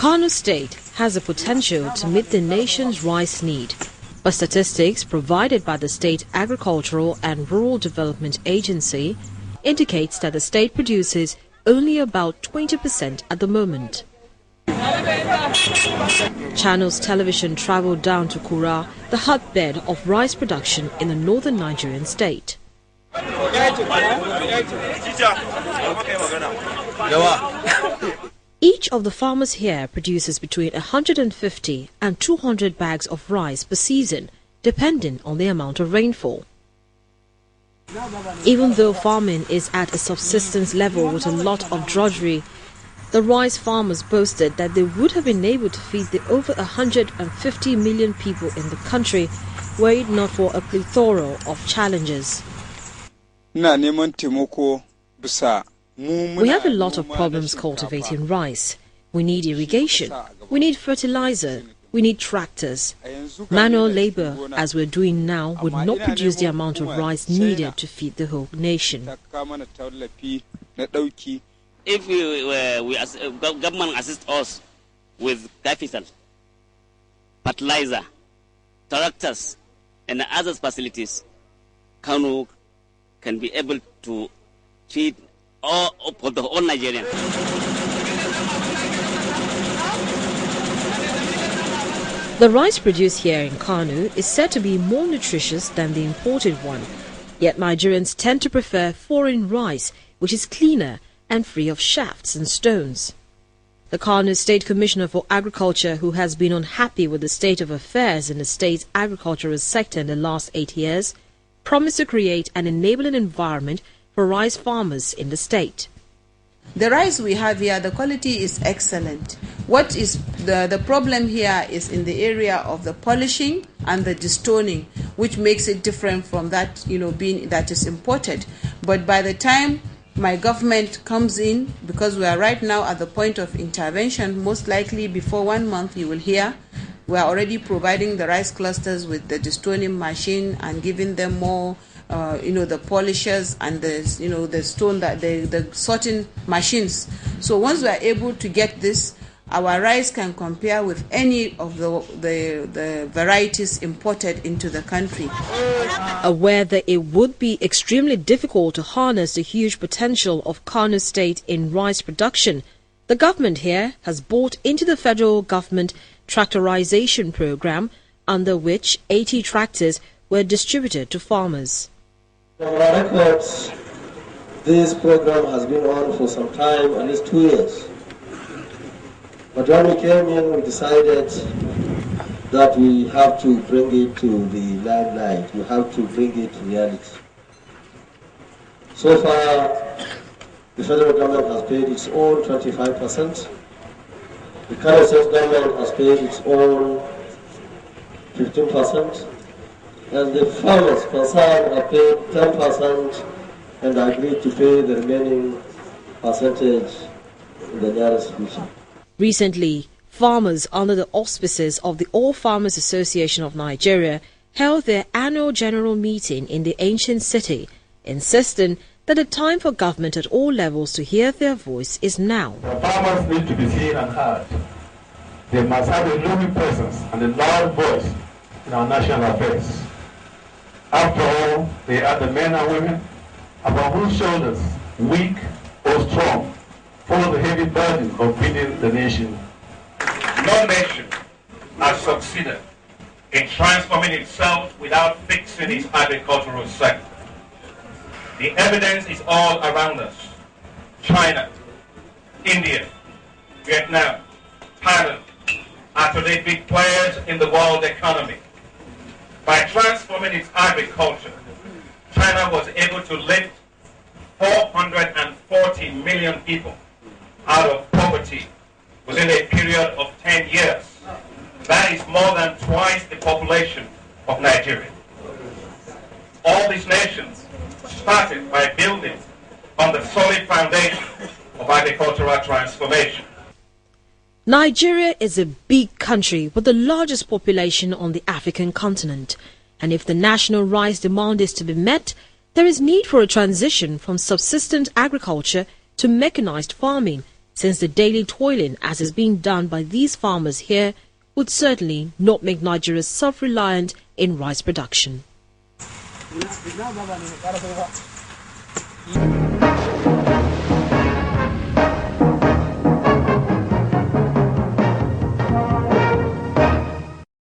Kano State has the potential to meet the nation's rice need, but statistics provided by the State Agricultural and Rural Development Agency indicates that the state produces only about 20% at the moment. Channels Television travelled down to Kura, the hotbed of rice production in the northern Nigerian state. Each of the farmers here produces between 150 and 200 bags of rice per season, depending on the amount of rainfall. Even though farming is at a subsistence level with a lot of drudgery, the rice farmers boasted that they would have been able to feed the over 150 million people in the country were it not for a plethora of challenges. We have a lot of problems cultivating rice. We need irrigation, we need fertilizer, we need tractors. Manual labor, as we're doing now, would not produce the amount of rice needed to feed the whole nation. If government assist us with capital, fertilizer, tractors, and other facilities, Kano can be able to feed all Nigerians. The rice produced here in Kano is said to be more nutritious than the imported one. Yet Nigerians tend to prefer foreign rice, which is cleaner and free of shafts and stones. The Kano State Commissioner for Agriculture, who has been unhappy with the state of affairs in the state's agricultural sector in the last 8 years, promised to create an enabling environment for rice farmers in the state. The rice we have here, the quality is excellent. What is the problem here is in the area of the polishing and the destoning, which makes it different from that, being that is imported. But by the time my government comes in, because we are right now at the point of intervention, most likely before 1 month you will hear, we are already providing the rice clusters with the destoning machine and giving them more the polishers and the stone, that the sorting machines. So once we are able to get this, our rice can compare with any of the varieties imported into the country. Aware that it would be extremely difficult to harness the huge potential of Kano State in rice production, the government here has bought into the federal government tractorization program, under which 80 tractors were distributed to farmers. From our records, this program has been on for some time, at least 2 years. But when we came in, we decided that we have to bring it to the limelight. We have to bring it to reality. So far, the federal government has paid its own 25%. The Kano State government has paid its own 15%. And the farmers concerned have paid 10% and agreed to pay the remaining percentage in the nearest future. Recently, farmers under the auspices of the All Farmers Association of Nigeria held their annual general meeting in the ancient city, insisting that the time for government at all levels to hear their voice is now. The farmers need to be seen and heard. They must have a looming presence and a loud voice in our national affairs. After all, they are the men and women upon whose shoulders, weak or strong, fall the heavy burden of feeding the nation. No nation has succeeded in transforming itself without fixing its agricultural sector. The evidence is all around us. China, India, Vietnam, Thailand are today big players in the world economy. By transforming its agriculture, China was able to lift 440 million people out of poverty within a period of 10 years. That is more than twice the population of Nigeria. All these nations started by building on the solid foundation of agricultural transformation. Nigeria is a big country with the largest population on the African continent, and if the national rice demand is to be met, there is need for a transition from subsistence agriculture to mechanized farming since the daily toiling as is being done by these farmers here would certainly not make Nigeria self-reliant in rice production.